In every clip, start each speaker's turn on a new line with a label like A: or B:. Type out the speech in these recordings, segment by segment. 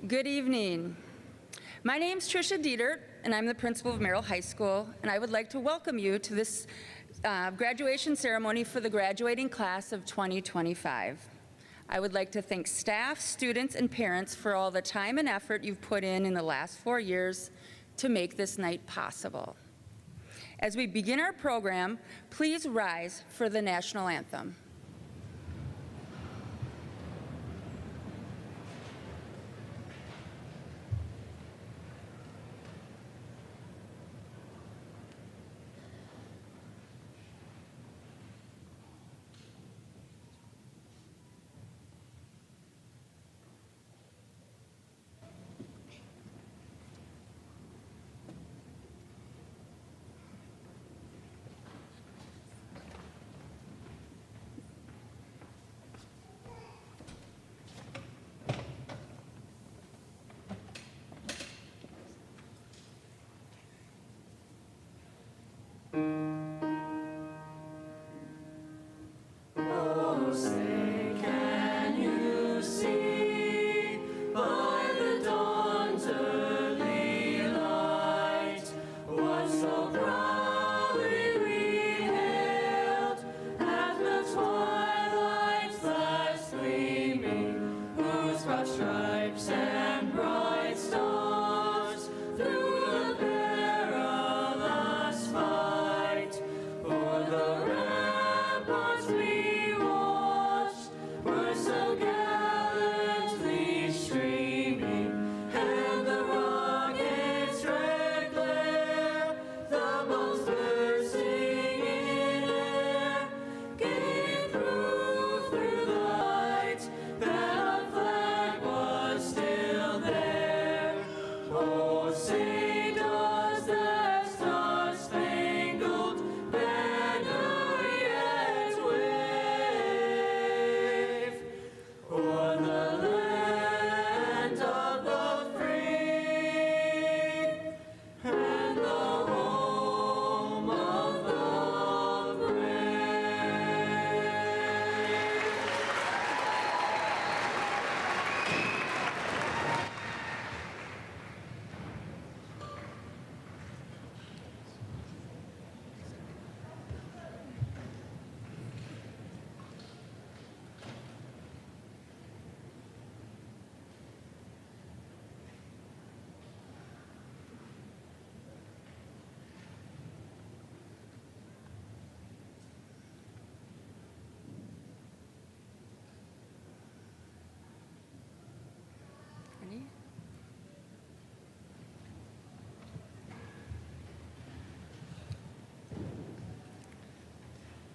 A: Good evening. My name's Tricia Dietert, and I'm the principal of Merrill High School, and I would like to welcome you to this graduation ceremony for the graduating class of 2025. I would like to thank staff, students, and parents for all the time and effort you've put in the last 4 years to make this night possible. As we begin our program, please rise for the national anthem.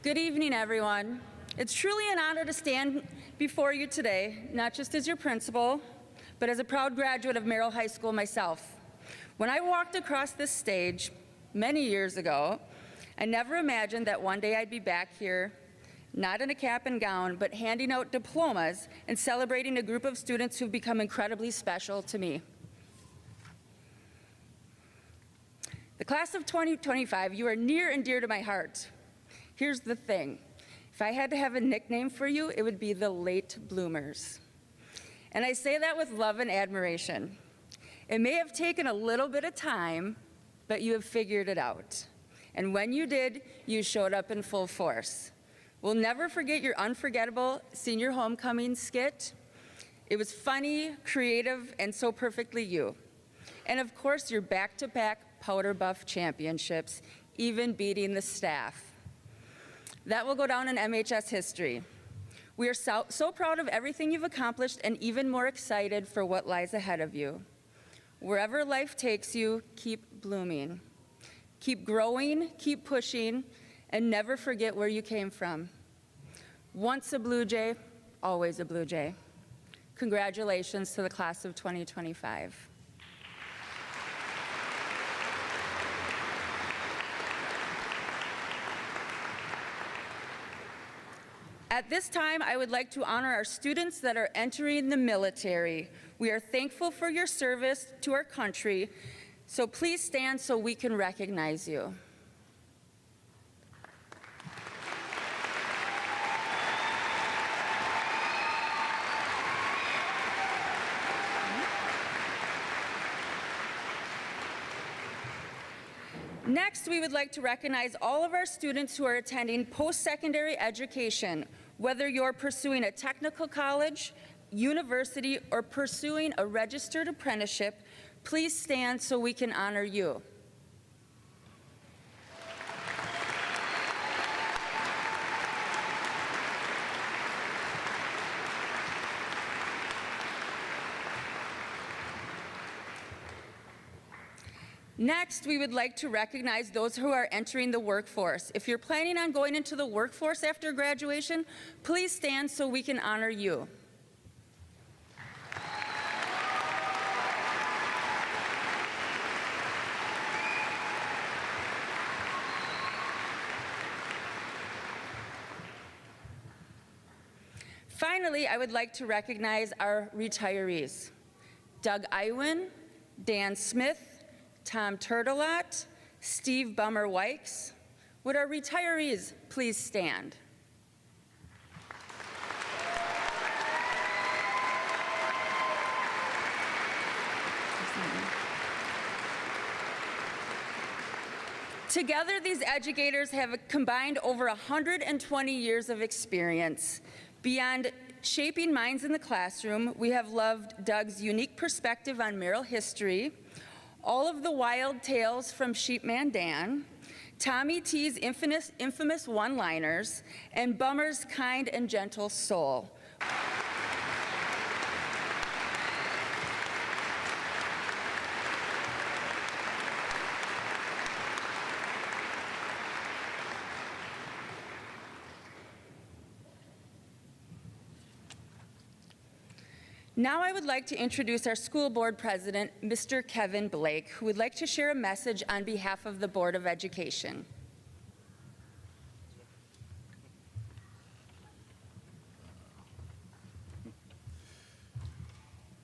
A: Good evening, everyone. It's truly an honor to stand before you today, not just as your principal, but as a proud graduate of Merrill High School myself. When I walked across this stage many years ago, I never imagined that one day I'd be back here, not in a cap and gown, but handing out diplomas and celebrating a group of students who've become incredibly special to me. The class of 2025, you are near and dear to my heart. Here's the thing. If I had to have a nickname for you, it would be the late bloomers. And I say that with love and admiration. It may have taken a little bit of time, but you have figured it out. And when you did, you showed up in full force. We'll never forget your unforgettable senior homecoming skit. It was funny, creative, and so perfectly you. And of course, your back-to-back powder buff championships, even beating the staff. That will go down in MHS history. We are so proud of everything you've accomplished and even more excited for what lies ahead of you. Wherever life takes you, keep blooming. Keep growing, keep pushing, and never forget where you came from. Once a Blue Jay, always a Blue Jay. Congratulations to the class of 2025. At this time, I would like to honor our students that are entering the military. We are thankful for your service to our country, so please stand so we can recognize you. Next, we would like to recognize all of our students who are attending post-secondary education, whether you're pursuing a technical college, university, or pursuing a registered apprenticeship. Please stand so we can honor you. Next, we would like to recognize those who are entering the workforce. If you're planning on going into the workforce after graduation, please stand so we can honor you. Finally, I would like to recognize our retirees. Doug Iwin, Dan Smith, Tom Turtelot, Steve Bummer-Wykes. Would our retirees please stand? Together, these educators have combined over 120 years of experience. Beyond shaping minds in the classroom, we have loved Doug's unique perspective on Merrill history, all of the wild tales from Sheepman Dan, Tommy T's infamous one-liners, and Bummer's kind and gentle soul. Now I would like to introduce our school board president, Mr. Kevin Blake, who would like to share a message on behalf of the Board of Education.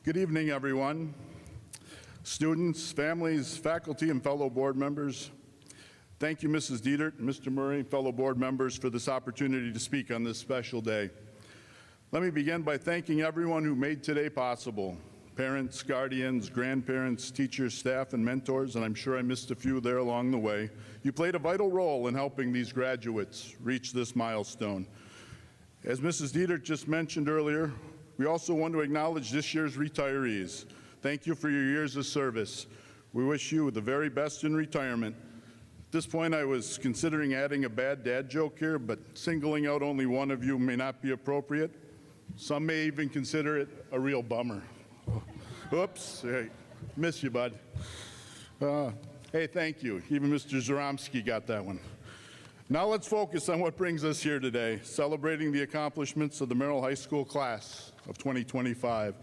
B: Good evening, everyone. Students, families, faculty, and fellow board members. Thank you, Mrs. Dietert and Mr. Murray, fellow board members, for this opportunity to speak on this special day. Let me begin by thanking everyone who made today possible. Parents, guardians, grandparents, teachers, staff, and mentors, and I'm sure I missed a few there along the way. You played a vital role in helping these graduates reach this milestone. As Mrs. Dietert just mentioned earlier, we also want to acknowledge this year's retirees. Thank you for your years of service. We wish you the very best in retirement. At this point, I was considering adding a bad dad joke here, but singling out only one of you may not be appropriate. Some may even consider it a real bummer. Oops, hey, miss you, bud. Hey, thank you. Even Mr. Zaromsky got that one. Now let's focus on what brings us here today, celebrating the accomplishments of the Merrill High School class of 2025.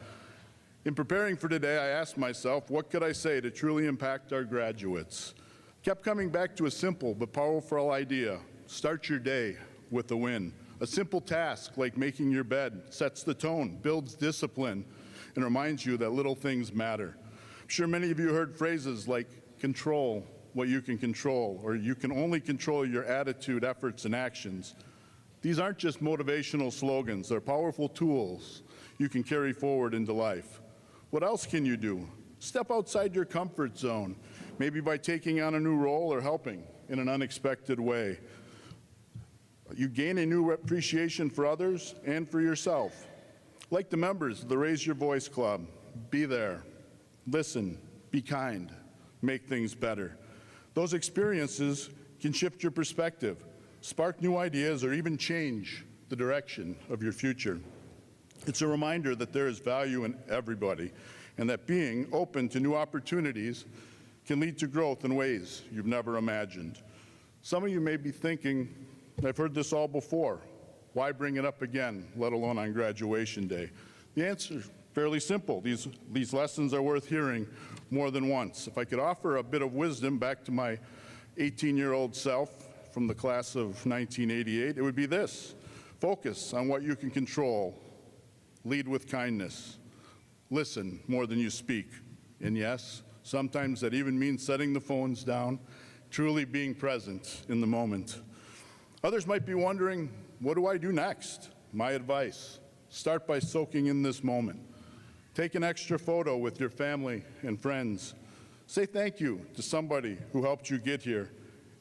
B: In preparing for today, I asked myself, what could I say to truly impact our graduates? Kept coming back to a simple but powerful idea. Start your day with a win. A simple task like making your bed sets the tone, builds discipline, and reminds you that little things matter. I'm sure many of you heard phrases like control what you can control, or you can only control your attitude, efforts, and actions. These aren't just motivational slogans, they're powerful tools you can carry forward into life. What else can you do? Step outside your comfort zone, maybe by taking on a new role or helping in an unexpected way. You gain a new appreciation for others and for yourself. Like the members of the Raise Your Voice Club, be there, listen, be kind, make things better. Those experiences can shift your perspective, spark new ideas, or even change the direction of your future. It's a reminder that there is value in everybody, and that being open to new opportunities can lead to growth in ways you've never imagined. Some of you may be thinking, I've heard this all before. Why bring it up again, let alone on graduation day? The answer is fairly simple. These lessons are worth hearing more than once. If I could offer a bit of wisdom back to my 18-year-old self from the class of 1988, it would be this. Focus on what you can control. Lead with kindness. Listen more than you speak. And yes, sometimes that even means setting the phones down, truly being present in the moment. Others might be wondering, what do I do next? My advice, start by soaking in this moment. Take an extra photo with your family and friends. Say thank you to somebody who helped you get here,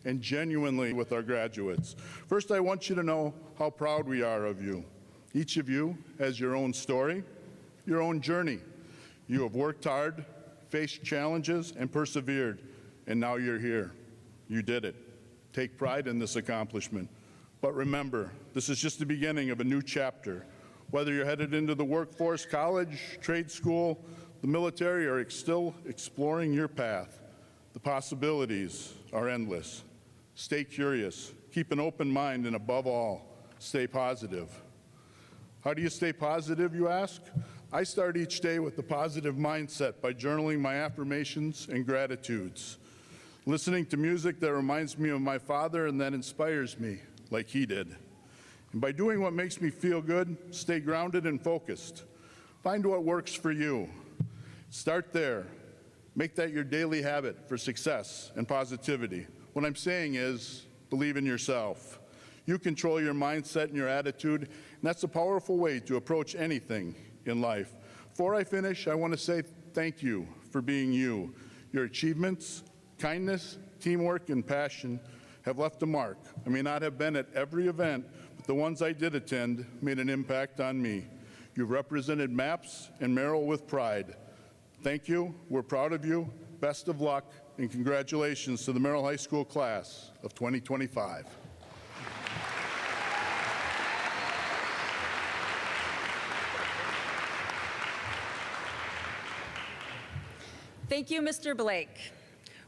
B: and genuinely with our graduates. First, I want you to know how proud we are of you. Each of you has your own story, your own journey. You have worked hard, faced challenges, and persevered, and now you're here. You did it. Take pride in this accomplishment. But remember, this is just the beginning of a new chapter. Whether you're headed into the workforce, college, trade school, the military, or still exploring your path, the possibilities are endless. Stay curious, keep an open mind, and above all, stay positive. How do you stay positive, you ask? I start each day with the positive mindset by journaling my affirmations and gratitudes, listening to music that reminds me of my father and that inspires me like he did. And by doing what makes me feel good, stay grounded and focused. Find what works for you. Start there. Make that your daily habit for success and positivity. What I'm saying is, believe in yourself. You control your mindset and your attitude, and that's a powerful way to approach anything in life. Before I finish, I want to say thank you for being you. Your achievements, kindness, teamwork, and passion have left a mark. I may not have been at every event, but the ones I did attend made an impact on me. You've represented MAPS and Merrill with pride. Thank you. We're proud of you. Best of luck, and congratulations to the Merrill High School class of 2025.
A: Thank you, Mr. Blake.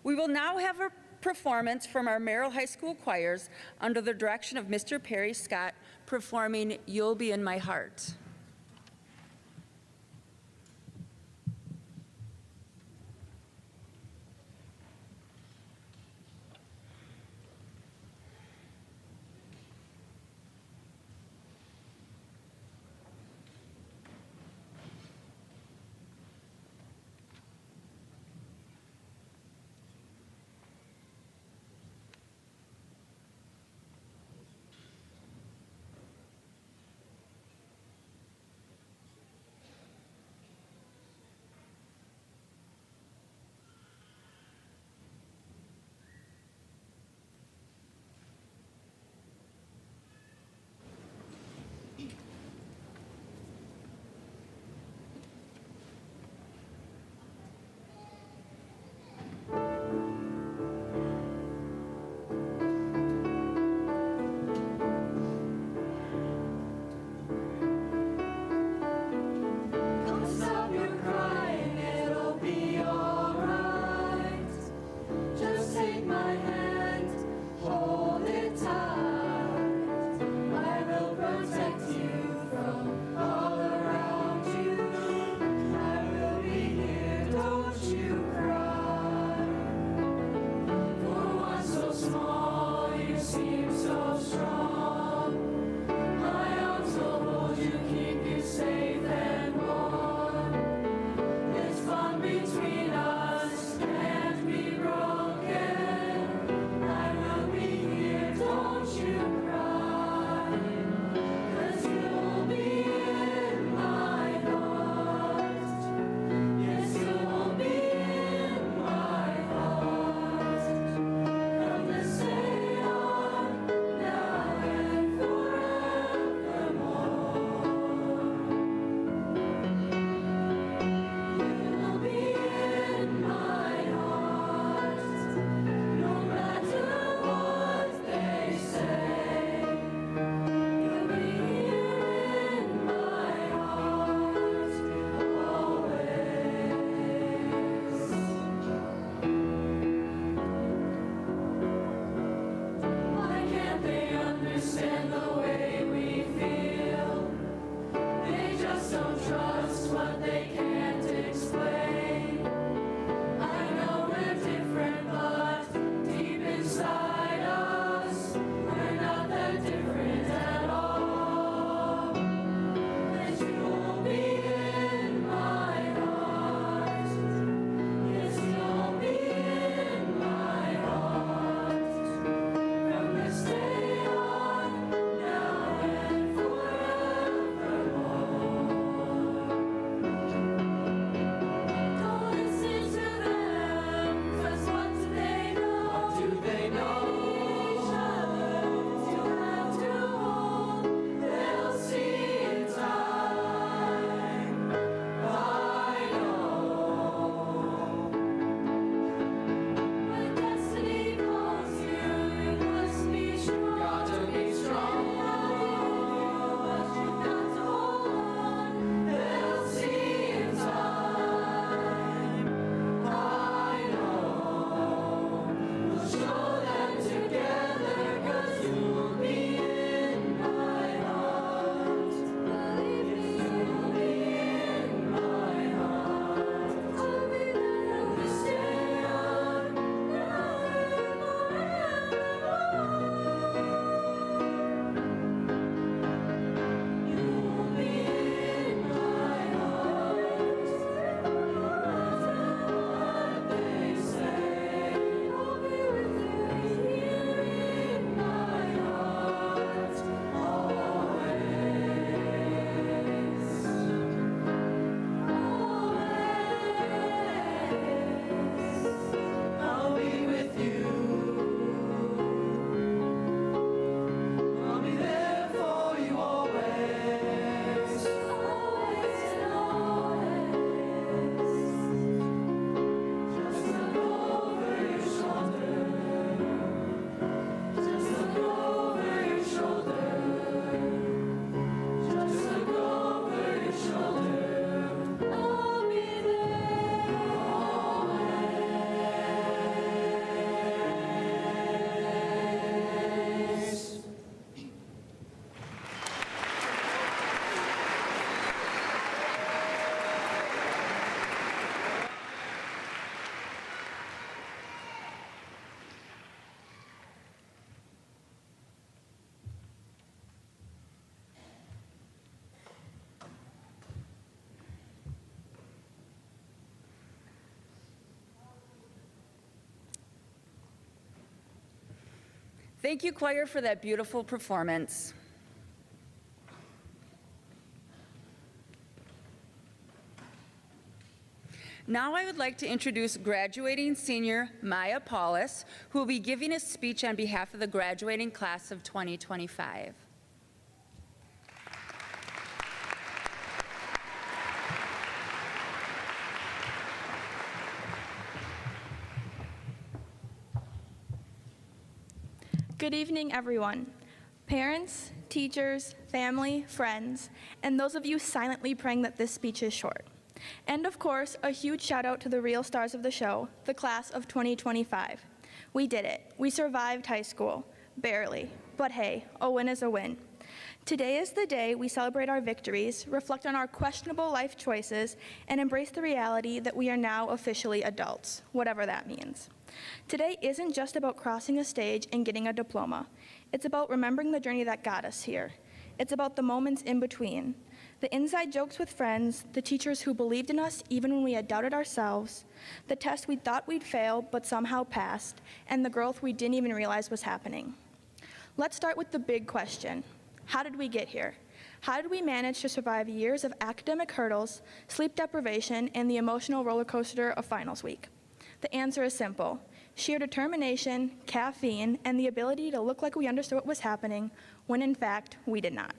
A: We will now have a performance from our Merrill High School choirs under the direction of Mr. Perry Scott, performing "You'll Be in My Heart." Thank you, choir, for that beautiful performance. Now I would like to introduce graduating senior Maya Paulus, who will be giving a speech on behalf of the graduating class of 2025.
C: Good evening, everyone. Parents, teachers, family, friends, and those of you silently praying that this speech is short. And of course, a huge shout out to the real stars of the show, the class of 2025. We did it. We survived high school. Barely. But hey, a win is a win. Today is the day we celebrate our victories, reflect on our questionable life choices, and embrace the reality that we are now officially adults, whatever that means. Today isn't just about crossing a stage and getting a diploma. It's about remembering the journey that got us here. It's about the moments in between. The inside jokes with friends, the teachers who believed in us even when we had doubted ourselves, the tests we thought we'd fail but somehow passed, and the growth we didn't even realize was happening. Let's start with the big question. How did we get here? How did we manage to survive years of academic hurdles, sleep deprivation, and the emotional roller coaster of finals week? The answer is simple. Sheer determination, caffeine, and the ability to look like we understood what was happening, when in fact, we did not.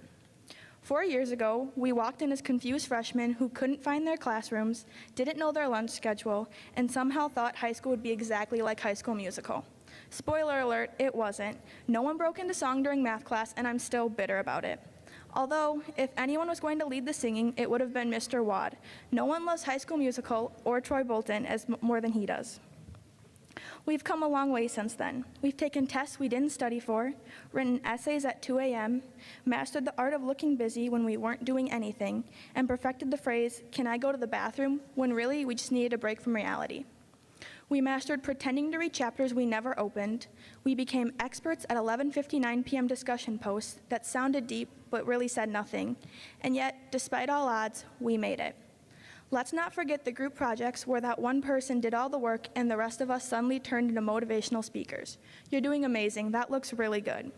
C: 4 years ago, we walked in as confused freshmen who couldn't find their classrooms, didn't know their lunch schedule, and somehow thought high school would be exactly like High School Musical. Spoiler alert, it wasn't. No one broke into song during math class, and I'm still bitter about it. Although, if anyone was going to lead the singing, it would have been Mr. Wad. No one loves High School Musical or Troy Bolton more than he does. We've come a long way since then. We've taken tests we didn't study for, written essays at 2 a.m., mastered the art of looking busy when we weren't doing anything, and perfected the phrase, "Can I go to the bathroom?" when really we just needed a break from reality. We mastered pretending to read chapters we never opened. We became experts at 11:59 p.m. discussion posts that sounded deep but really said nothing. And yet, despite all odds, we made it. Let's not forget the group projects where that one person did all the work and the rest of us suddenly turned into motivational speakers. You're doing amazing. That looks really good.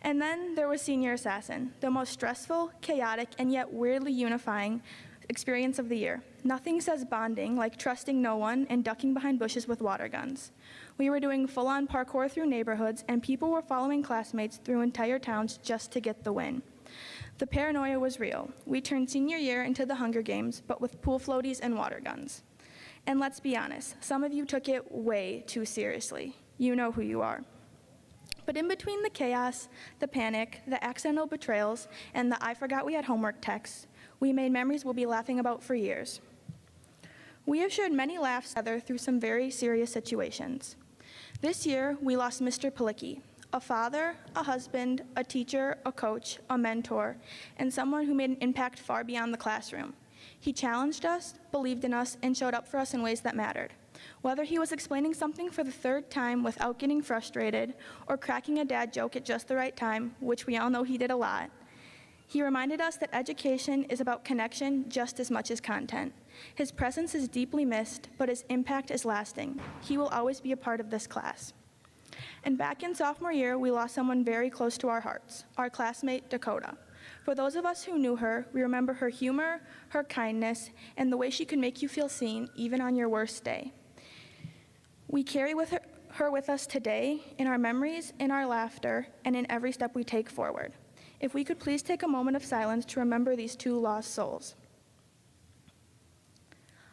C: And then there was Senior Assassin, the most stressful, chaotic, and yet weirdly unifying experience of the year. Nothing says bonding like trusting no one and ducking behind bushes with water guns. We were doing full-on parkour through neighborhoods, and people were following classmates through entire towns just to get the win. The paranoia was real. We turned senior year into the Hunger Games, but with pool floaties and water guns. And let's be honest, some of you took it way too seriously. You know who you are. But in between the chaos, the panic, the accidental betrayals, and the "I forgot we had homework" texts, we made memories we'll be laughing about for years. We have shared many laughs together through some very serious situations. This year, we lost Mr. Palicki, a father, a husband, a teacher, a coach, a mentor, and someone who made an impact far beyond the classroom. He challenged us, believed in us, and showed up for us in ways that mattered. Whether he was explaining something for the third time without getting frustrated, or cracking a dad joke at just the right time, which we all know he did a lot, he reminded us that education is about connection just as much as content. His presence is deeply missed, but his impact is lasting. He will always be a part of this class. And back in sophomore year, we lost someone very close to our hearts, our classmate, Dakota. For those of us who knew her, we remember her humor, her kindness, and the way she could make you feel seen, even on your worst day. We carry her with us today, in our memories, in our laughter, and in every step we take forward. If we could please take a moment of silence to remember these two lost souls.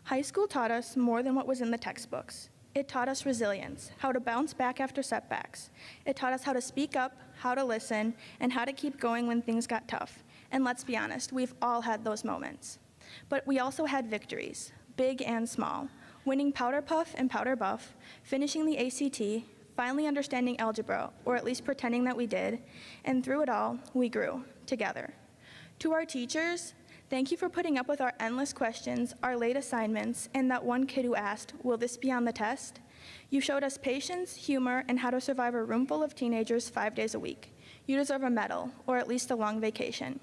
C: High school taught us more than what was in the textbooks. It taught us resilience, how to bounce back after setbacks. It taught us how to speak up, how to listen, and how to keep going when things got tough. And let's be honest, we've all had those moments. But we also had victories, big and small, winning Powder Puff and Powder Buff, finishing the ACT, finally understanding algebra, or at least pretending that we did, and through it all, we grew, together. To our teachers, thank you for putting up with our endless questions, our late assignments, and that one kid who asked, "Will this be on the test?" You showed us patience, humor, and how to survive a room full of teenagers 5 days a week. You deserve a medal, or at least a long vacation.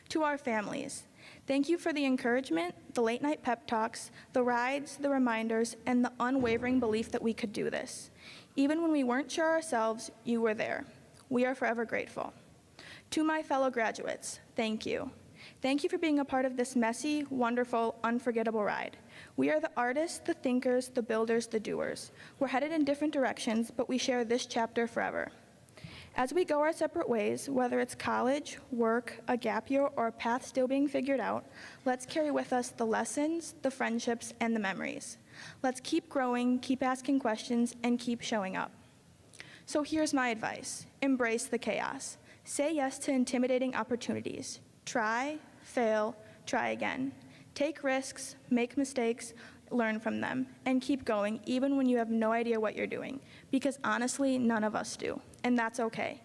C: To our families, thank you for the encouragement, the late-night pep talks, the rides, the reminders, and the unwavering belief that we could do this. Even when we weren't sure ourselves, you were there. We are forever grateful. To my fellow graduates, thank you. Thank you for being a part of this messy, wonderful, unforgettable ride. We are the artists, the thinkers, the builders, the doers. We're headed in different directions, but we share this chapter forever. As we go our separate ways, whether it's college, work, a gap year, or a path still being figured out, let's carry with us the lessons, the friendships, and the memories. Let's keep growing, keep asking questions, and keep showing up. So here's my advice. Embrace the chaos. Say yes to intimidating opportunities. Try, fail, try again. Take risks, make mistakes, learn from them, and keep going even when you have no idea what you're doing, because honestly, none of us do, and that's okay.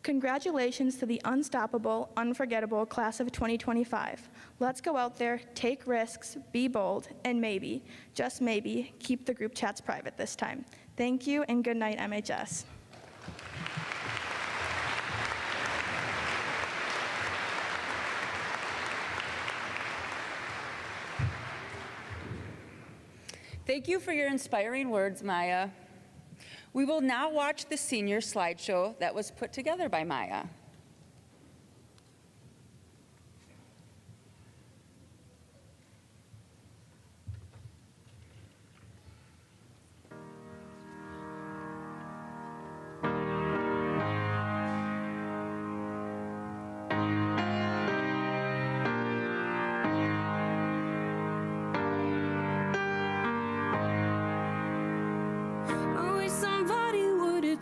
C: Congratulations to the unstoppable, unforgettable class of 2025. Let's go out there, take risks, be bold, and maybe, just maybe, keep the group chats private this time. Thank you, and good night, MHS.
A: Thank you for your inspiring words, Maya. We will now watch the senior slideshow that was put together by Maya.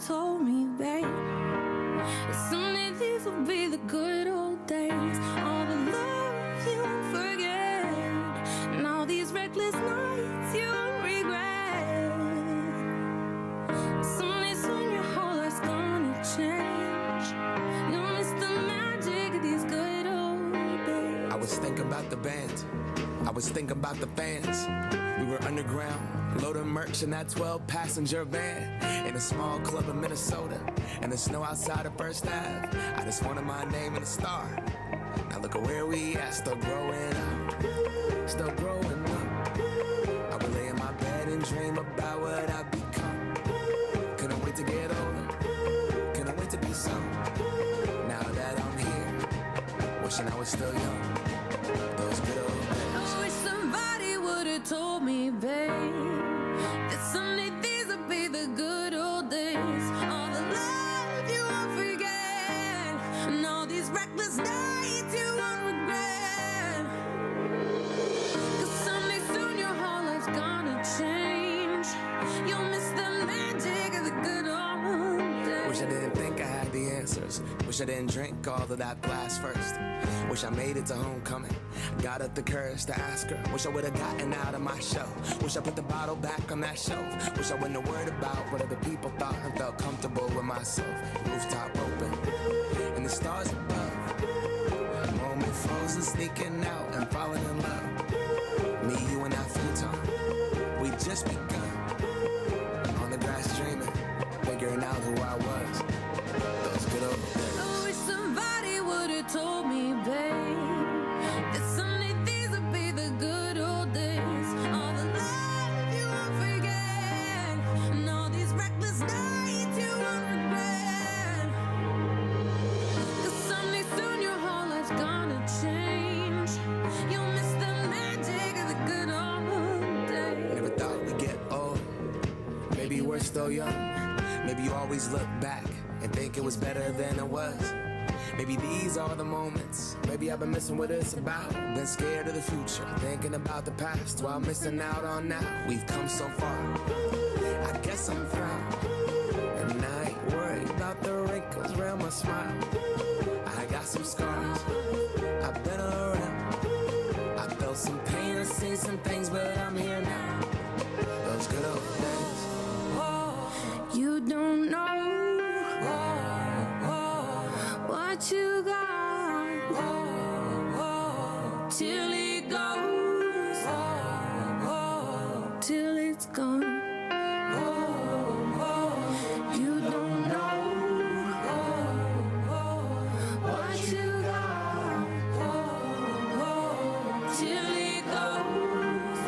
D: Told me, babe, that someday these will be the good old days. All the love you won't forget, and all these reckless nights you won't regret. Someday soon your whole life's gonna change. You'll miss the magic of these good old days.
E: I was thinking about the band, I was thinking about the fans. We were underground, loading merch in that 12-passenger van. In a small club in Minnesota, and the snow outside of First Ave. I just wanted my name and a star. Now look at where we at, still growing up, still growing up. I would lay in my bed and dream about what I'd become. Couldn't wait to get older, couldn't wait to be some. Now that I'm here, wishing I was still young. Those good old days.
D: I wish somebody would've told me, babe, that someday these would be the good old days. All the love you won't forget, and all these reckless nights you won't regret. 'Cause someday soon your whole life's gonna change. You'll miss the magic of the good old days.
E: Wish I didn't think I had the answers. Wish I didn't drink all of that glass first. Wish I made it to homecoming, got up the courage to ask her. Wish I would've gotten out of my shell. Wish I put the bottle back on that shelf. Wish I wouldn't have worried about what other people thought and felt comfortable with myself. Rooftop open, and the stars above. Moment frozen, sneaking out and falling in love. Me, you, and that futon, we just begun. On the grass dreaming, figuring out who I was. Those good old days.
D: I wish somebody would've told me, babe, that someday these would be the good old days. All the love you won't forget, and all these reckless nights you won't regret. 'Cause someday soon your whole life's gonna change. You'll miss the magic of the good old days.
E: Never thought we'd get old. Maybe we're still young. Maybe you always look back and think it was better than it was. Maybe these are the moments. Maybe I've been missing what it's about. Been scared of the future, thinking about the past while missing out on now. We've come so far, I guess I'm proud. And I ain't worried about the wrinkles around my smile. I got some scars, I've been around. I felt some pain and seen some things, but I'm here now. Those good old days.
D: You don't know what you got till it goes, till it's gone. You don't know what you got till it goes,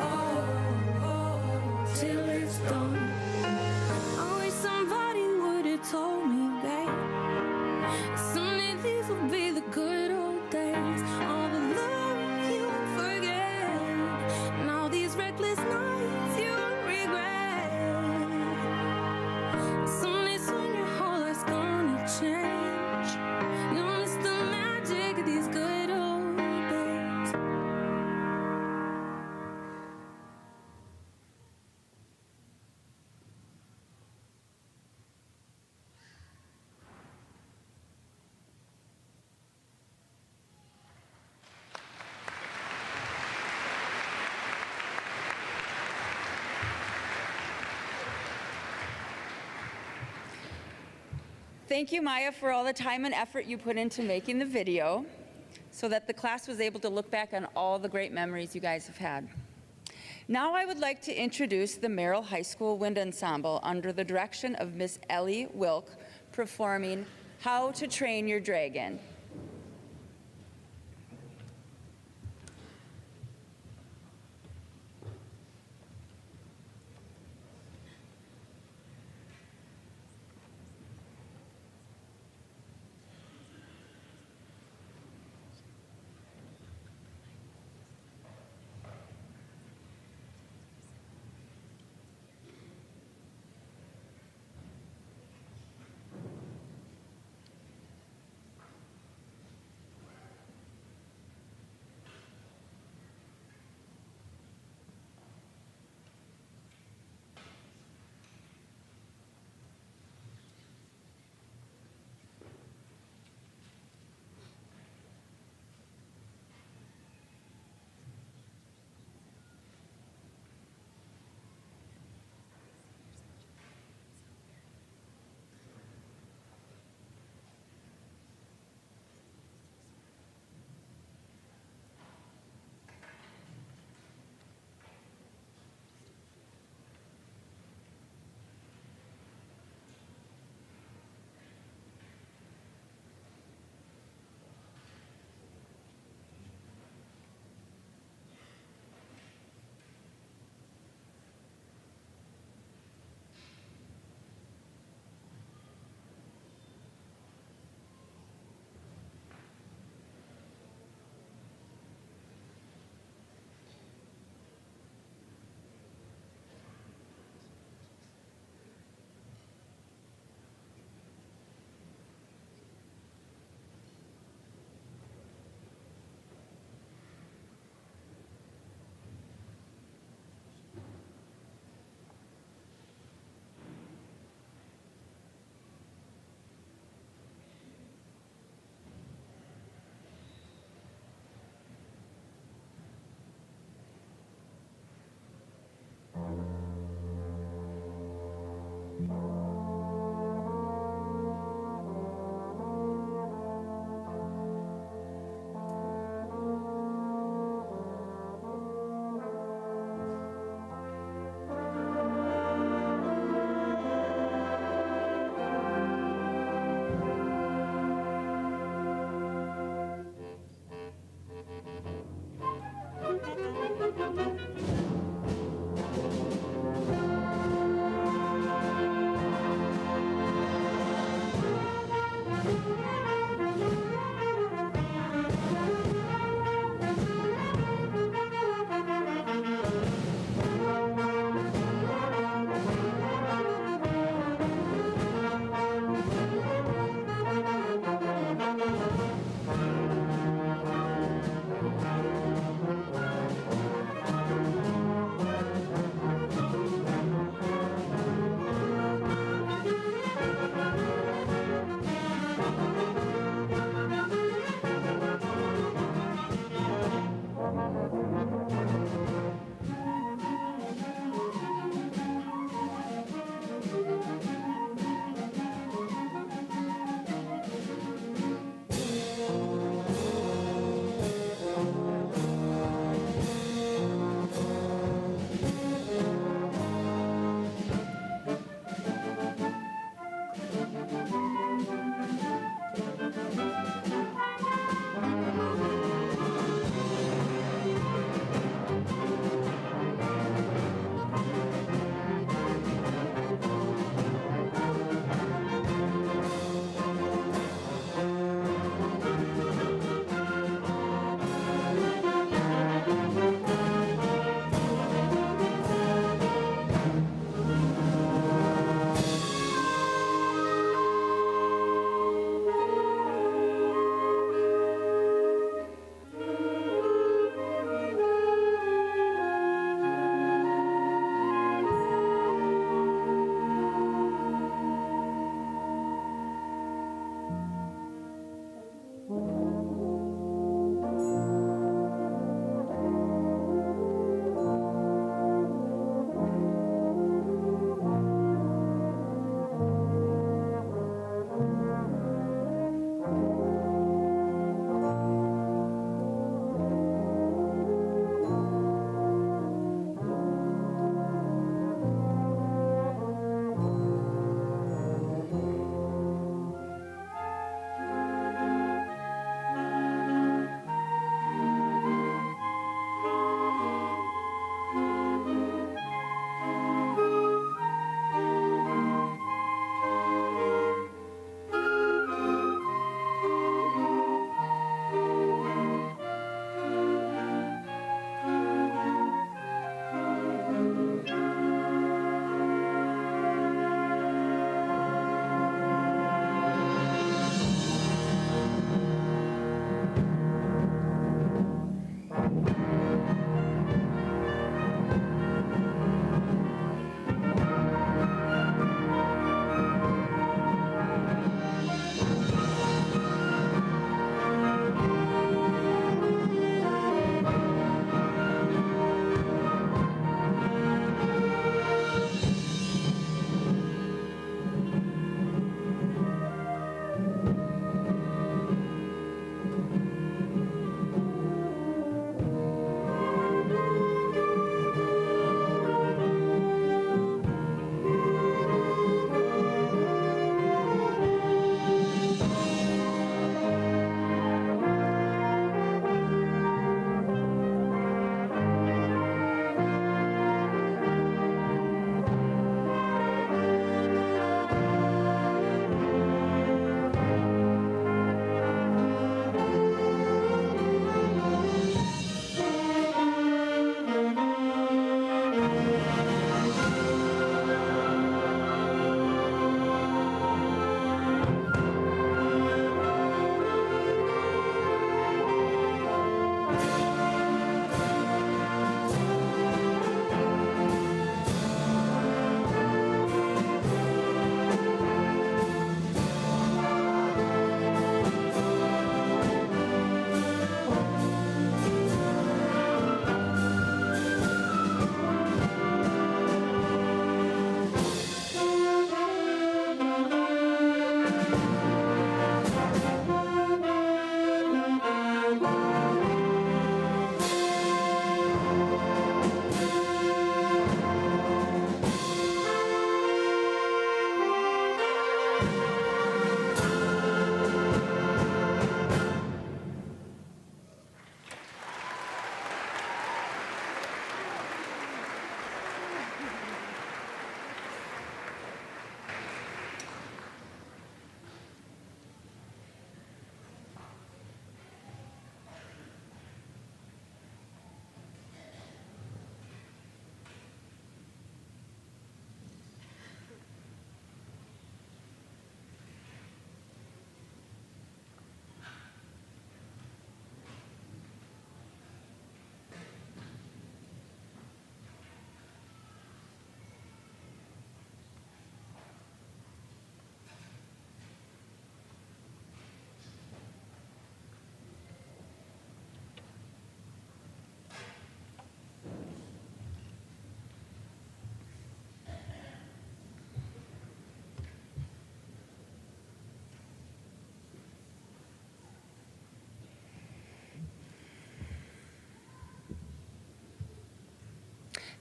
A: Thank you, Maya, for all the time and effort you put into making the video so that the class was able to look back on all the great memories you guys have had. Now I would like to introduce the Merrill High School Wind Ensemble under the direction of Miss Ellie Wilk, performing How to Train Your Dragon.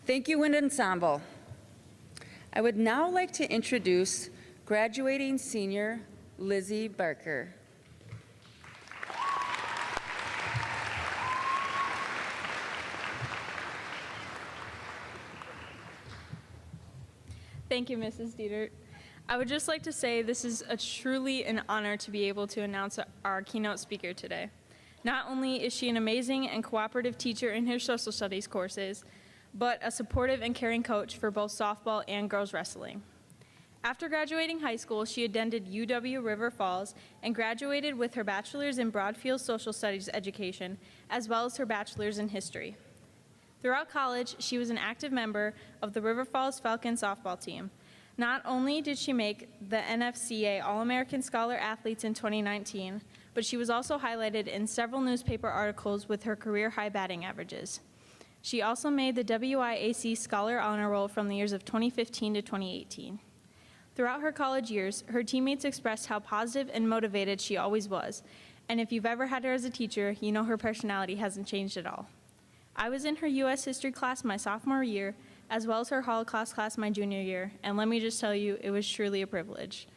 A: Thank you, Wind Ensemble. I would now like to introduce graduating senior Lizzie Barker.
F: Thank you, Mrs. Dietert. I would just like to say this is truly an honor to be able to announce our keynote speaker today. Not only is she an amazing and cooperative teacher in her social studies courses, but a supportive and caring coach for both softball and girls wrestling. After graduating high school, she attended UW River Falls and graduated with her bachelor's in Broadfield Social Studies education, as well as her bachelor's in history. Throughout college, she was an active member of the River Falls Falcons softball team. Not only did she make the NFCA All-American Scholar Athletes in 2019, but she was also highlighted in several newspaper articles with her career high batting averages. She also made the WIAC Scholar Honor Roll from the years of 2015 to 2018. Throughout her college years, her teammates expressed how positive and motivated she always was, and if you've ever had her as a teacher, you know her personality hasn't changed at all. I was in her U.S. history class my sophomore year, as well as her Holocaust class my junior year, and let me just tell you, it was truly a privilege.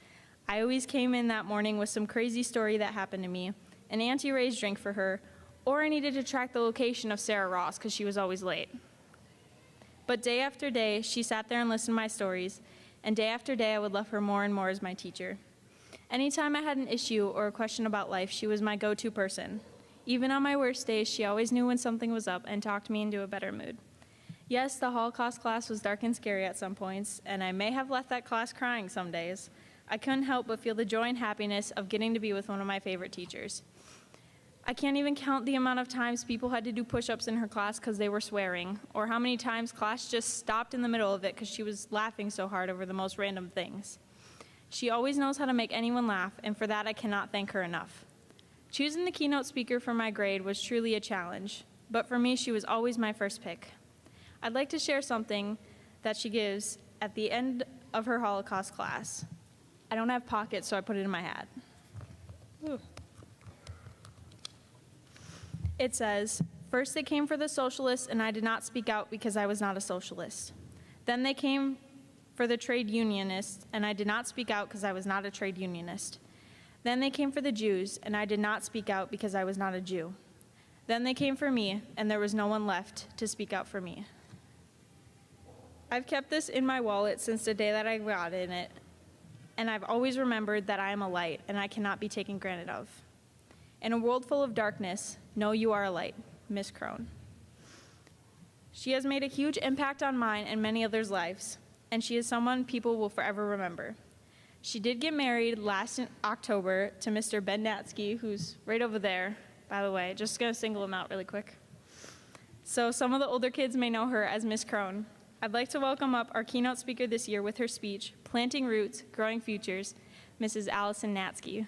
F: I always came in that morning with some crazy story that happened to me, an Auntie Ray's drink for her, or I needed to track the location of Sarah Ross because she was always late. But day after day, she sat there and listened to my stories, and day after day, I would love her more and more as my teacher. Anytime I had an issue or a question about life, she was my go-to person. Even on my worst days, she always knew when something was up and talked me into a better mood. Yes, the Holocaust class was dark and scary at some points, and I may have left that class crying some days. I couldn't help but feel the joy and happiness of getting to be with one of my favorite teachers. I can't even count the amount of times people had to do push-ups in her class because they were swearing, or how many times class just stopped in the middle of it because she was laughing so hard over the most random things. She always knows how to make anyone laugh, and for that I cannot thank her enough. Choosing the keynote speaker for my grade was truly a challenge, but for me she was always my first pick. I'd like to share something that she gives at the end of her Holocaust class. I don't have pockets, so I put it in my hat. Ooh. It says, "First they came for the socialists, and I did not speak out because I was not a socialist. Then they came for the trade unionists, and I did not speak out because I was not a trade unionist. Then they came for the Jews, and I did not speak out because I was not a Jew. Then they came for me, and there was no one left to speak out for me." I've kept this in my wallet since the day that I got in it, and I've always remembered that I am a light, and I cannot be taken granted of. In a world full of darkness, know you are a light, Miss Crone. She has made a huge impact on mine and many others' lives, and she is someone people will forever remember. She did get married last October to Mr. Ben Natsky, who's right over there, by the way. Just gonna single him out really quick. So some of the older kids may know her as Miss Crone. I'd like to welcome up our keynote speaker this year with her speech, Planting Roots, Growing Futures, Mrs. Allison Natsky.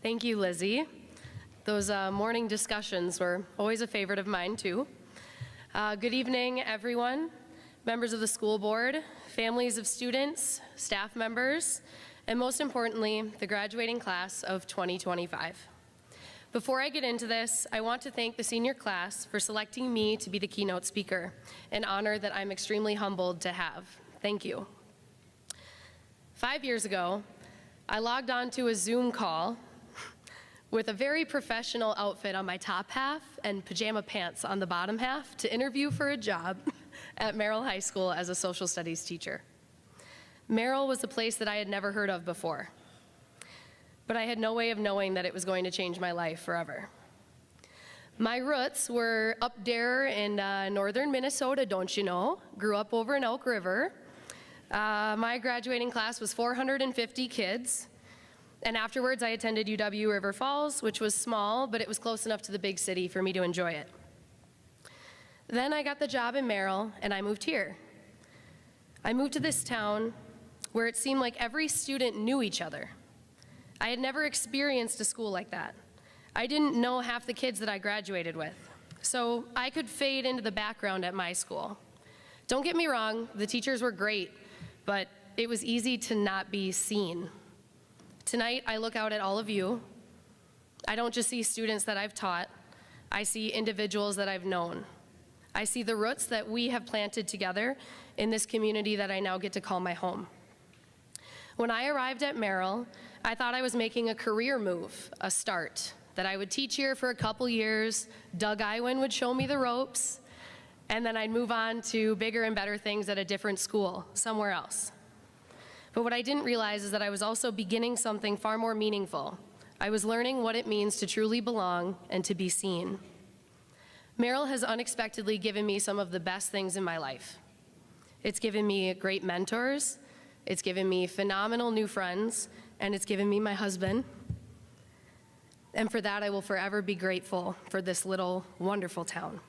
G: Thank you, Lizzie. Those morning discussions were always a favorite of mine, too. Good evening, everyone, members of the school board, families of students, staff members, and most importantly, the graduating class of 2025. Before I get into this, I want to thank the senior class for selecting me to be the keynote speaker, an honor that I'm extremely humbled to have. Thank you. 5 years ago, I logged on to a Zoom call with a very professional outfit on my top half and pajama pants on the bottom half to interview for a job at Merrill High School as a social studies teacher. Merrill was a place that I had never heard of before, but I had no way of knowing that it was going to change my life forever. My roots were up there in northern Minnesota, don't you know? Grew up over in Elk River. My graduating class was 450 kids. And afterwards, I attended UW River Falls, which was small, but it was close enough to the big city for me to enjoy it. Then I got the job in Merrill, and I moved here. I moved to this town where it seemed like every student knew each other. I had never experienced a school like that. I didn't know half the kids that I graduated with, so I could fade into the background at my school. Don't get me wrong, the teachers were great, but it was easy to not be seen. Tonight, I look out at all of you. I don't just see students that I've taught, I see individuals that I've known. I see the roots that we have planted together in this community that I now get to call my home. When I arrived at Merrill, I thought I was making a career move, a start, that I would teach here for a couple years, Doug Iwin would show me the ropes, and then I'd move on to bigger and better things at a different school, somewhere else. But what I didn't realize is that I was also beginning something far more meaningful. I was learning what it means to truly belong and to be seen. Merrill has unexpectedly given me some of the best things in my life. It's given me great mentors, it's given me phenomenal new friends, and it's given me my husband. And for that, I will forever be grateful for this little, wonderful town.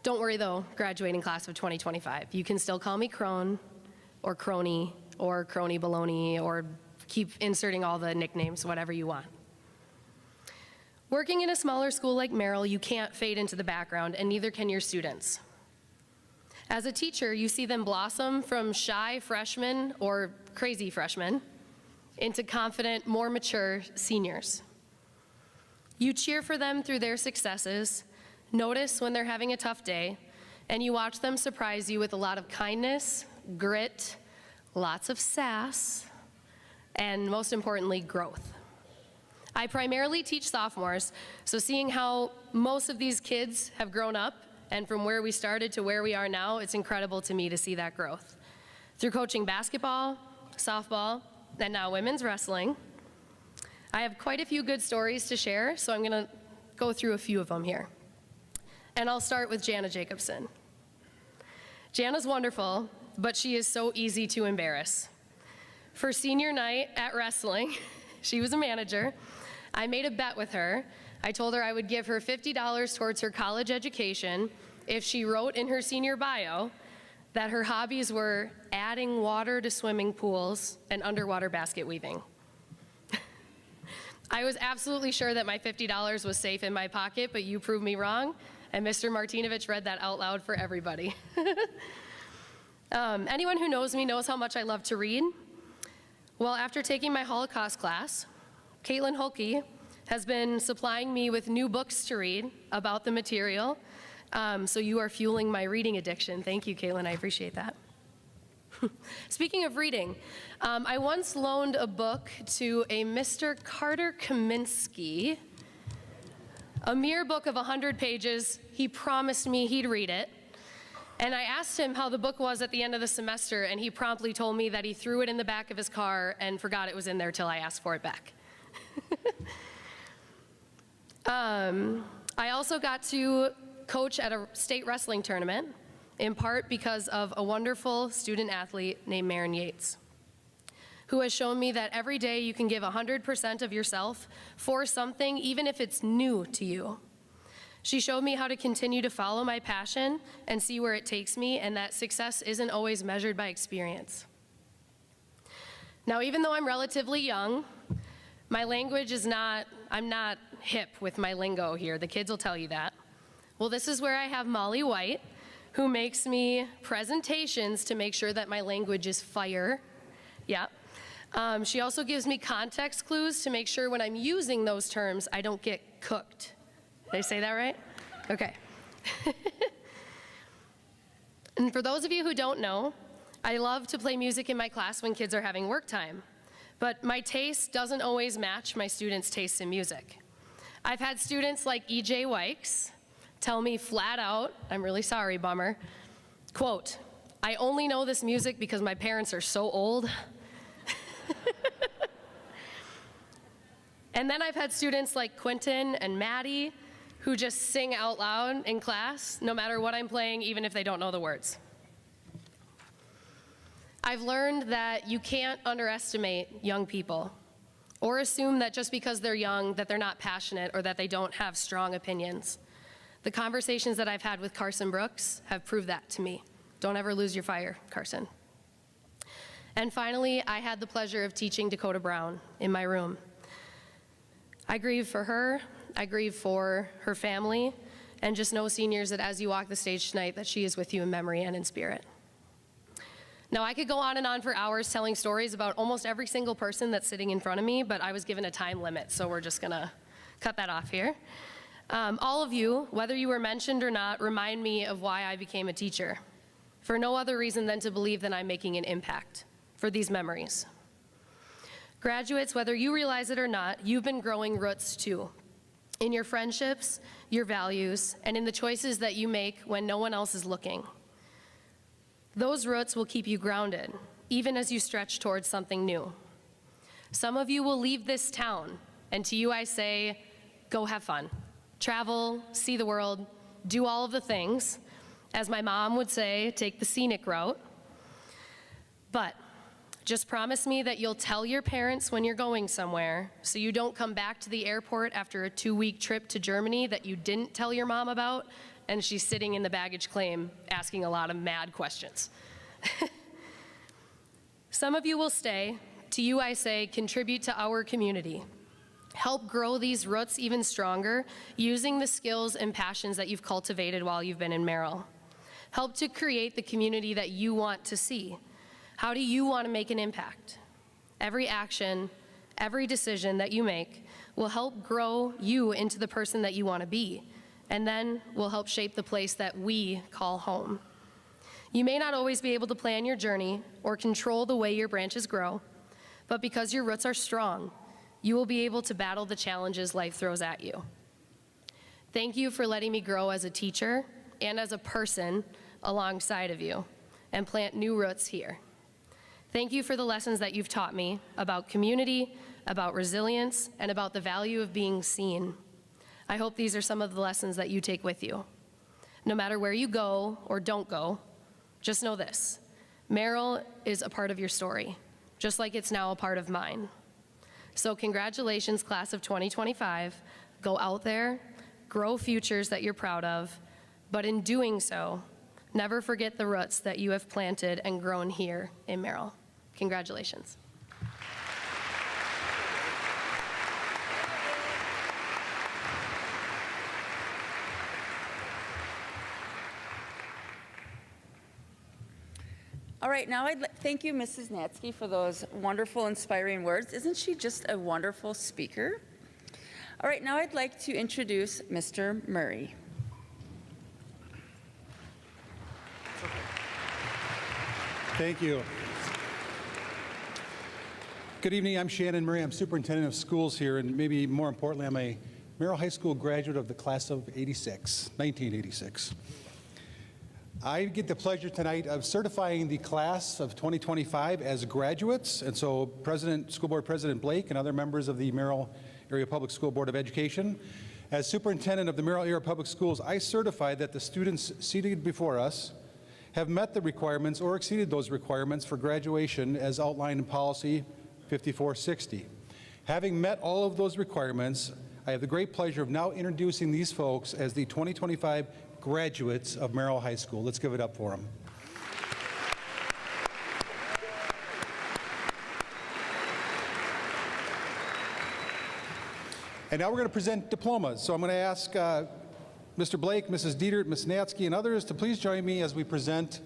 G: Don't worry though, graduating class of 2025. You can still call me Crone, or Crony, or Crony Baloney, or keep inserting all the nicknames, whatever you want. Working in a smaller school like Merrill, you can't fade into the background, and neither can your students. As a teacher, you see them blossom from shy freshmen or crazy freshmen into confident, more mature seniors. You cheer for them through their successes, notice when they're having a tough day, and you watch them surprise you with a lot of kindness, grit, lots of sass, and most importantly, growth. I primarily teach sophomores, so seeing how most of these kids have grown up and from where we started to where we are now, it's incredible to me to see that growth. Through coaching basketball, softball, and now women's wrestling, I have quite a few good stories to share, so I'm gonna go through a few of them here. And I'll start with Jana Jacobson. Jana's wonderful, but she is so easy to embarrass. For senior night at wrestling, she was a manager, I made a bet with her. I told her I would give her $50 towards her college education if she wrote in her senior bio that her hobbies were adding water to swimming pools and underwater basket weaving. I was absolutely sure that my $50 was safe in my pocket, but you proved me wrong, and Mr. Martinovich read that out loud for everybody. Anyone who knows me knows how much I love to read. Well, after taking my Holocaust class, Caitlin Holke has been supplying me with new books to read about the material, so you are fueling my reading addiction. Thank you, Caitlin, I appreciate that. Speaking of reading, I once loaned a book to a Mr. Carter Kaminsky, a mere book of 100 pages. He promised me he'd read it. And I asked him how the book was at the end of the semester, and he promptly told me that he threw it in the back of his car and forgot it was in there till I asked for it back. I also got to coach at a state wrestling tournament, in part because of a wonderful student athlete named Marin Yates, who has shown me that every day you can give 100% of yourself for something, even if it's new to you. She showed me how to continue to follow my passion and see where it takes me, and that success isn't always measured by experience. Now, even though I'm relatively young, my language is I'm not hip with my lingo here. The kids will tell you that. Well, this is where I have Molly White, who makes me presentations to make sure that my language is fire. Yeah. She also gives me context clues to make sure when I'm using those terms, I don't get cooked. Did I say that right? Okay. And for those of you who don't know, I love to play music in my class when kids are having work time. But my taste doesn't always match my students' tastes in music. I've had students like E.J. Wykes tell me flat out, I'm really sorry, bummer, quote, "I only know this music because my parents are so old." And then I've had students like Quentin and Maddie who just sing out loud in class, no matter what I'm playing, even if they don't know the words. I've learned that you can't underestimate young people or assume that just because they're young that they're not passionate or that they don't have strong opinions. The conversations that I've had with Carson Brooks have proved that to me. Don't ever lose your fire, Carson. And finally, I had the pleasure of teaching Dakota Brown in my room. I grieve for her, I grieve for her family, and just know, seniors, that as you walk the stage tonight, that she is with you in memory and in spirit. Now, I could go on and on for hours telling stories about almost every single person that's sitting in front of me, but I was given a time limit, so we're just gonna cut that off here. All of you, whether you were mentioned or not, remind me of why I became a teacher, for no other reason than to believe that I'm making an impact for these memories. Graduates, whether you realize it or not, you've been growing roots too, in your friendships, your values, and in the choices that you make when no one else is looking. Those roots will keep you grounded, even as you stretch towards something new. Some of you will leave this town, and to you I say, go have fun. Travel, see the world, do all of the things. As my mom would say, take the scenic route. But just promise me that you'll tell your parents when you're going somewhere, so you don't come back to the airport after a 2-week trip to Germany that you didn't tell your mom about, and she's sitting in the baggage claim asking a lot of mad questions. Some of you will stay. To you I say, contribute to our community. Help grow these roots even stronger using the skills and passions that you've cultivated while you've been in Merrill. Help to create the community that you want to see. How do you want to make an impact? Every action, every decision that you make will help grow you into the person that you want to be, and then will help shape the place that we call home. You may not always be able to plan your journey or control the way your branches grow, but because your roots are strong, you will be able to battle the challenges life throws at you. Thank you for letting me grow as a teacher and as a person alongside of you and plant new roots here. Thank you for the lessons that you've taught me about community, about resilience, and about the value of being seen. I hope these are some of the lessons that you take with you. No matter where you go or don't go, just know this: Merrill is a part of your story, just like it's now a part of mine. So congratulations, class of 2025. Go out there, grow futures that you're proud of, but in doing so, never forget the roots that you have planted and grown here in Merrill. Congratulations.
A: All right, now thank you, Mrs. Natsky, for those wonderful, inspiring words. Isn't she just a wonderful speaker? All right, now I'd like to introduce Mr. Murray.
H: Thank you. Good evening, I'm Shannon Murray. I'm superintendent of schools here, and maybe more importantly, I'm a Merrill High School graduate of the class of 1986. I get the pleasure tonight of certifying the class of 2025 as graduates, and so School Board President Blake and other members of the Merrill Area Public School Board of Education, as superintendent of the Merrill Area Public Schools, I certify that the students seated before us have met the requirements or exceeded those requirements for graduation as outlined in policy 5460. Having met all of those requirements, I have the great pleasure of now introducing these folks as the 2025 graduates of Merrill High School. Let's give it up for them. And now we're going to present diplomas. So I'm going to ask Mr. Blake, Mrs. Dietert, Ms. Natsky, and others to please join me as we present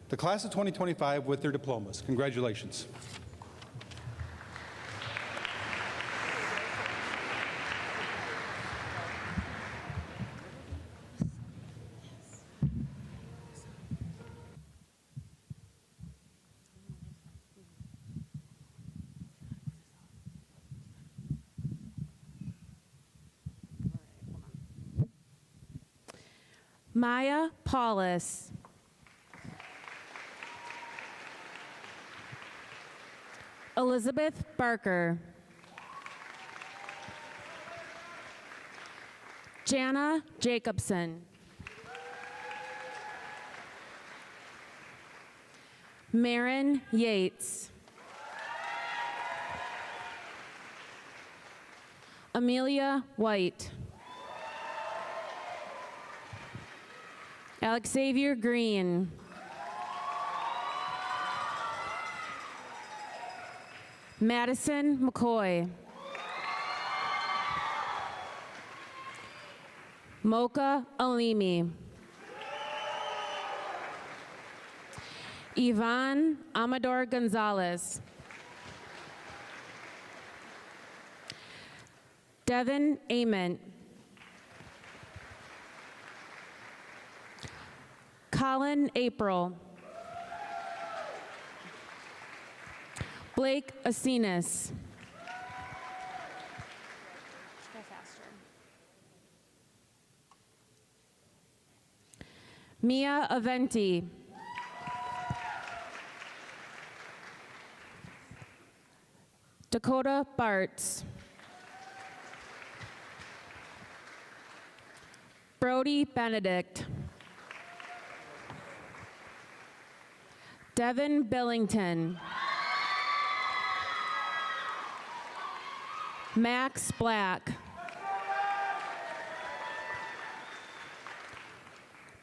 H: the class of 2025 with their diplomas. Congratulations.
I: Maya Paulus. Elizabeth Barker. Jana Jacobson. Marin Yates. Amelia White. Alexavier Green. Madison McCoy. Mocha Alimi. Yvonne Amador Gonzalez. Devin Ament. Colin April. Blake Asinas. Mia Aventi. Dakota Bartz. Brody Benedict. Devin Billington. Max Black.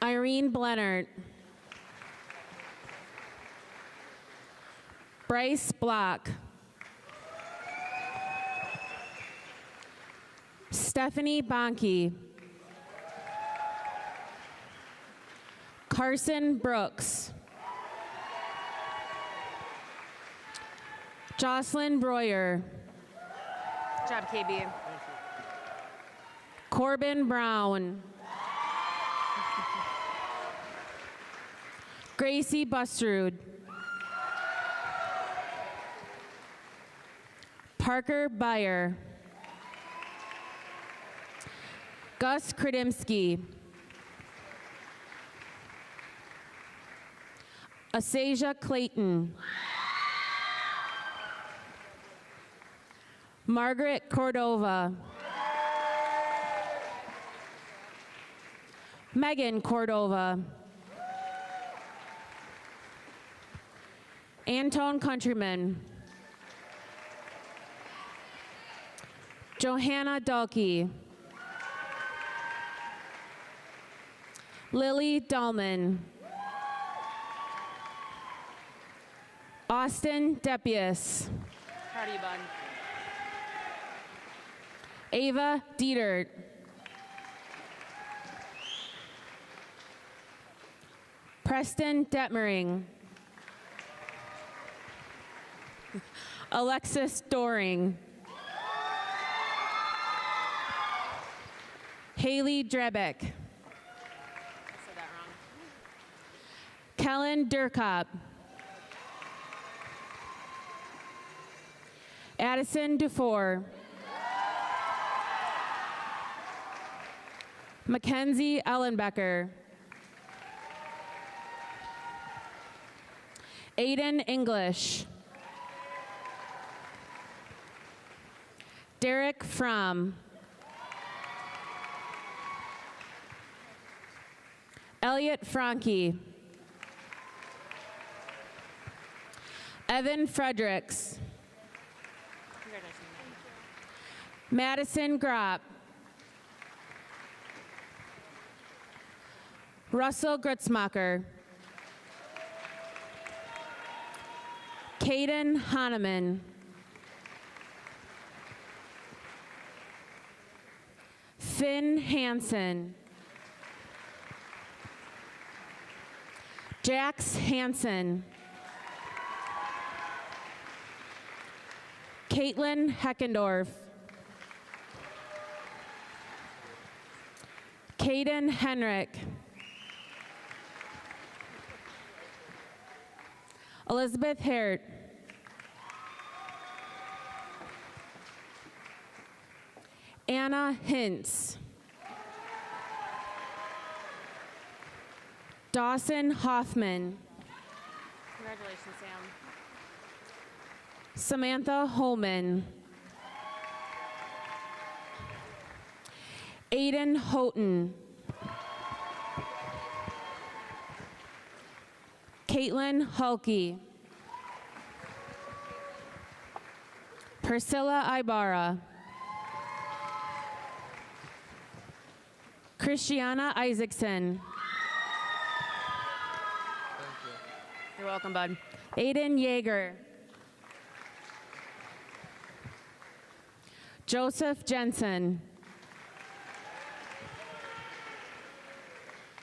I: Irene Blenert. Bryce Block. Stephanie Bonke. Carson Brooks. Jocelyn Breuer.
J: Good job, KB.
I: Corbin Brown. Gracie Bustrud. Parker Beyer. Gus Kradimski. Asasia Clayton. Margaret Cordova. Megan Cordova. Antone Countryman. Johanna Dalkey. Lily Dahlman. Austin Depius.
J: Proud of you, bud.
I: Ava Dietert. Preston Detmering. Alexis Doring. Haley Drebeck.
J: I said that wrong.
I: Kellen Durkop. Addison Dufour. Mackenzie Ellenbecker. Aiden English. Derek Fromm. Elliot Franke. Evan Fredericks.
J: Congratulations, man.
I: Madison Gropp. Russell Grutzmacher. Caden Hahneman. Finn Hansen. Jax Hansen. Caitlin Heckendorf. Caden Henrik. Elizabeth Hert. Anna Hintz. Dawson Hoffman.
J: Congratulations, Sam.
I: Samantha Holman. Aiden Houghton. Caitlin Hulke. Priscilla Ibarra. Christiana Isaacson.
J: You're welcome, bud.
I: Aiden Yeager. Joseph Jensen.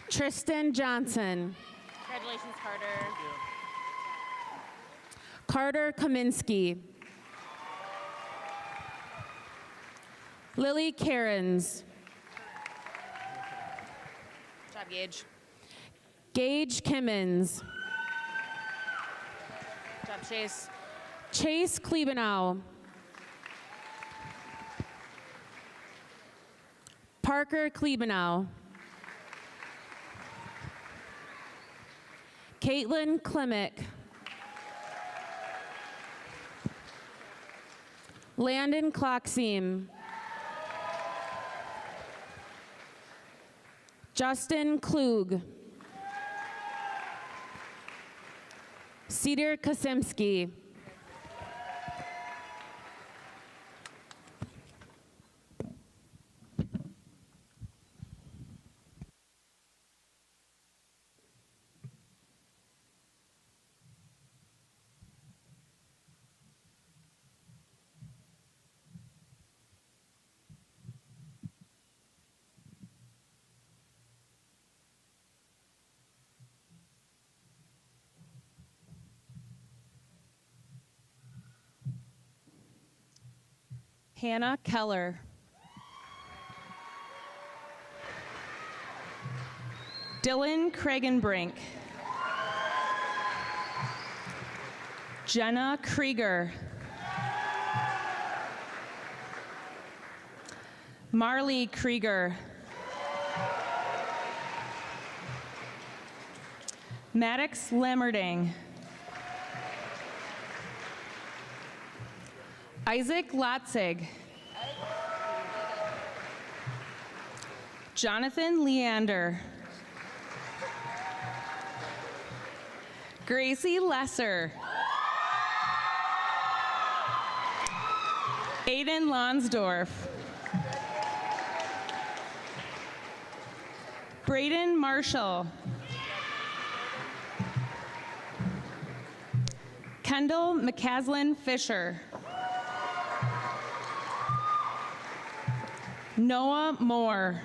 I: Tristan Johnson.
J: Congratulations, Carter.
I: Carter Kaminsky. Lily Cairns.
J: Good job, Gage.
I: Gage Kimmins.
J: Good job, Chase.
I: Chase Klebenow. Parker Klebenow. Caitlin Klimick. Landon Klockseam. Justin Klug. Cedar Kasimski.
K: Hannah Keller. Dylan Kragenbrink. Jenna Krieger. Marley Krieger. Maddox Lammerding. Isaac Lotzig. Jonathan Leander. Gracie Lesser. Aiden Lonsdorf. Braden Marshall. Kendall McCaslin Fisher. Noah Moore.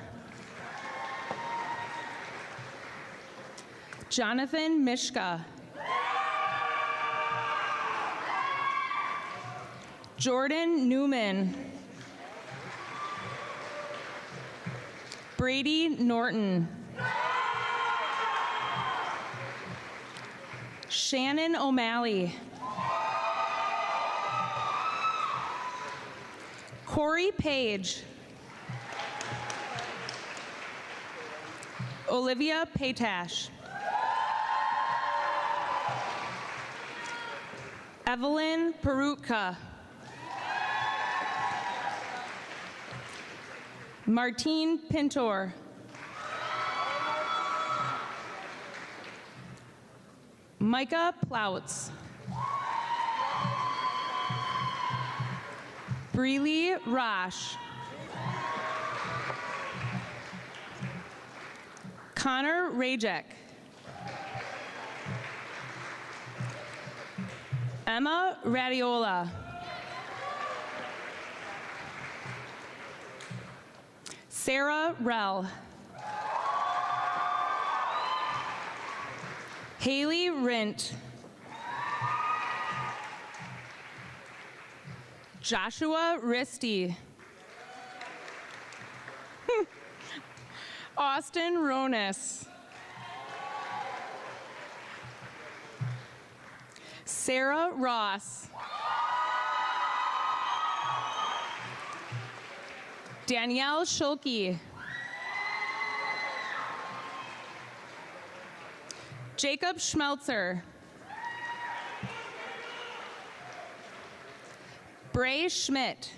K: Jonathan Mishka. Jordan Newman. Brady Norton. Shannon O'Malley. Corey Page. Olivia Paytash. Evelyn Perutka. Martine Pintor. Micah Ploutz. Breely Rosh. Connor Rajek. Emma Radiola. Sarah Rell. Haley Rint. Joshua Risty. Austin Ronis. Sarah Ross. Danielle Schulke. Jacob Schmelzer. Bray Schmidt.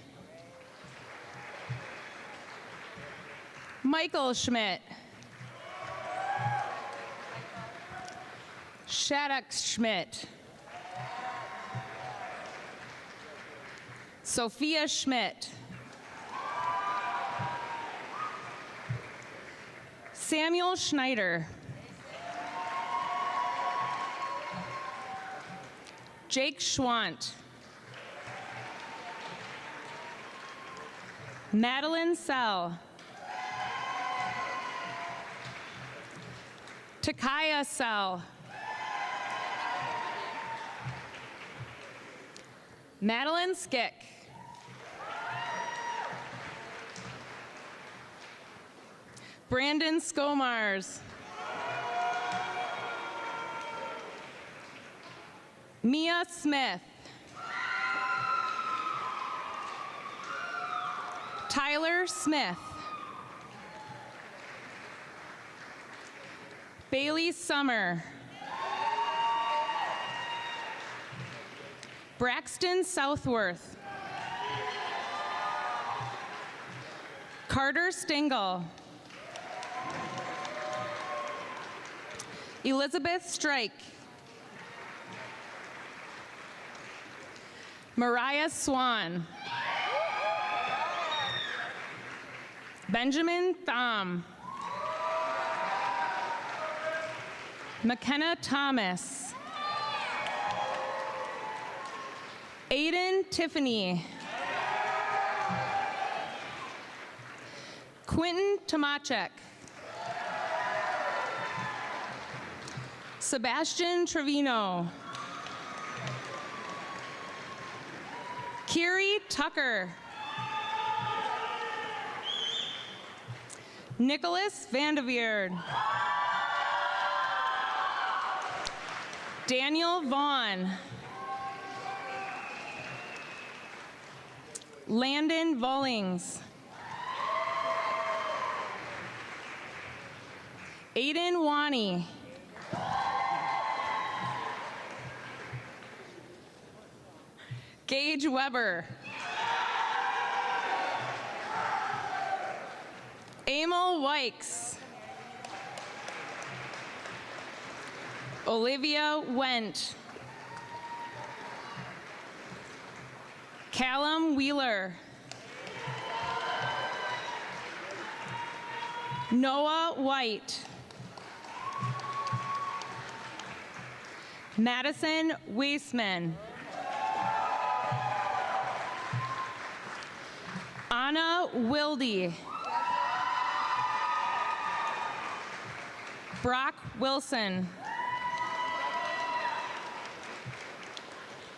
K: Michael Schmidt. Shattuck Schmidt. Sophia Schmidt. Samuel Schneider. Jake Schwant. Madeline Sell. Takaya Sell. Madeline Skick. Brandon Skomars. Mia Smith. Tyler Smith. Bailey Summer. Braxton Southworth. Carter Stengel. Elizabeth Strike. Mariah Swan. Benjamin Thom. McKenna Thomas. Aiden Tiffany. Quentin Tomachek. Sebastian Trevino. Kiri Tucker. Nicholas Vandeveerd. Daniel Vaughn. Landon Vollings. Aiden Wani. Gage Weber. Emil Wykes. Olivia Wendt. Callum Wheeler. Noah White. Madison Weisman. Anna Wilde. Brock Wilson.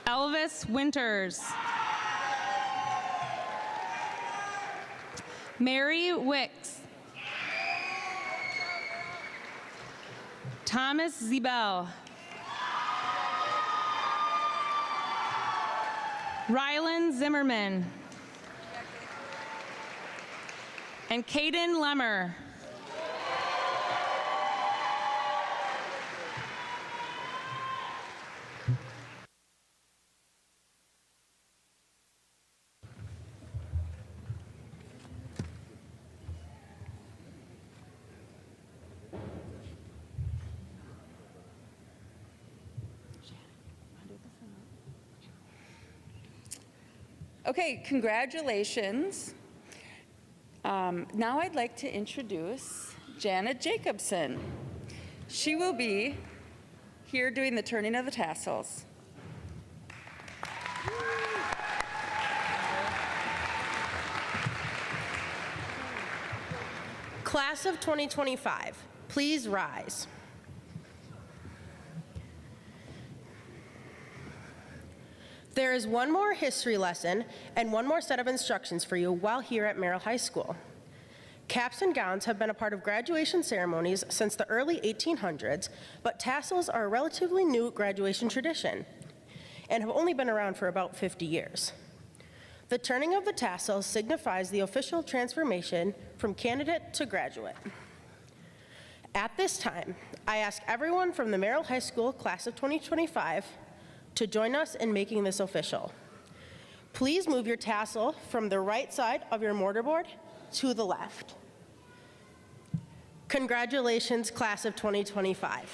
K: Elvis Winters. Mary Wicks. Thomas Zebel. Rylan Zimmerman. And Caden Lemmer.
A: Okay, congratulations. Now I'd like to introduce Janet Jacobson. She will be here doing the turning of the tassels.
L: Class of 2025, please rise. There is one more history lesson and one more set of instructions for you while here at Merrill High School. Caps and gowns have been a part of graduation ceremonies since the early 1800s, but tassels are a relatively new graduation tradition and have only been around for about 50 years. The turning of the tassels signifies the official transformation from candidate to graduate. At this time, I ask everyone from the Merrill High School Class of 2025 to join us in making this official. Please move your tassel from the right side of your mortarboard to the left. Congratulations, Class of 2025.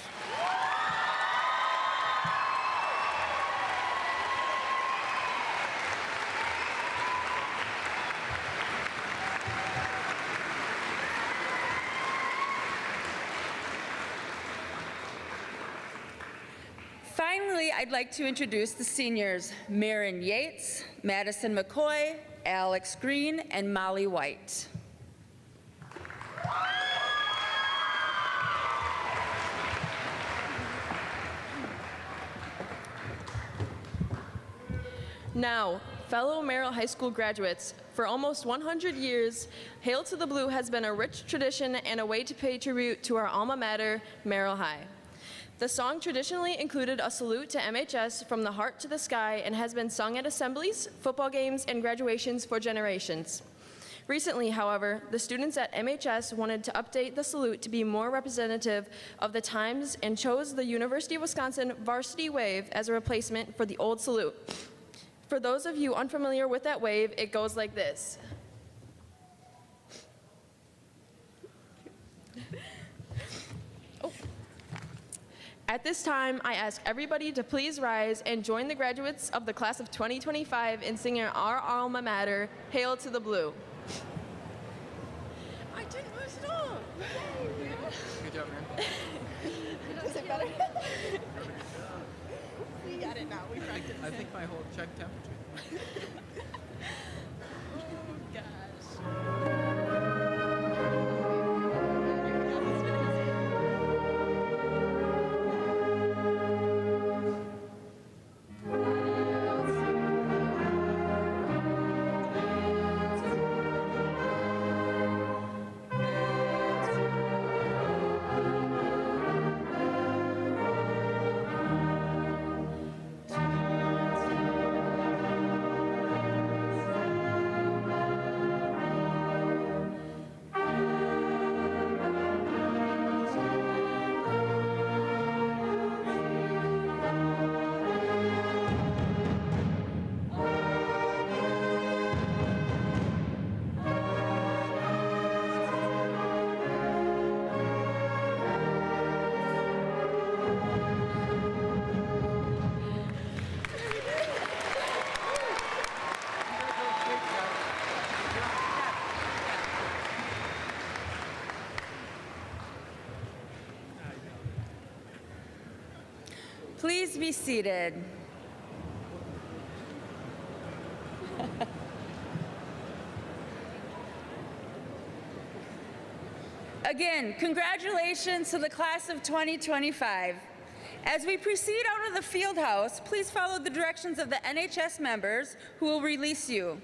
A: Finally, I'd like to introduce the seniors, Marin Yates, Madison McCoy, Alex Green, and Molly White.
M: Now, fellow Merrill High School graduates, for almost 100 years, Hail to the Blue has been a rich tradition and a way to pay tribute to our alma mater, Merrill High. The song traditionally included a salute to MHS from the heart to the sky and has been sung at assemblies, football games, and graduations for generations. Recently, however, the students at MHS wanted to update the salute to be more representative of the times and chose the University of Wisconsin Varsity Wave as a replacement for the old salute. For those of you unfamiliar with that wave, it goes like this. At this time, I ask everybody to please rise and join the graduates of the class of 2025 in singing our alma mater, Hail to the Blue. I didn't mess it up.
E: Good job, man.
L: Is it better? We got it now. We practiced.
E: I think my whole check temperature.
A: Please be seated. Again, congratulations to the class of 2025. As we proceed out of the field house, please follow the directions of the NHS members who will release you.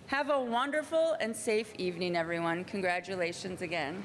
A: Have a wonderful and safe evening, everyone. Congratulations again.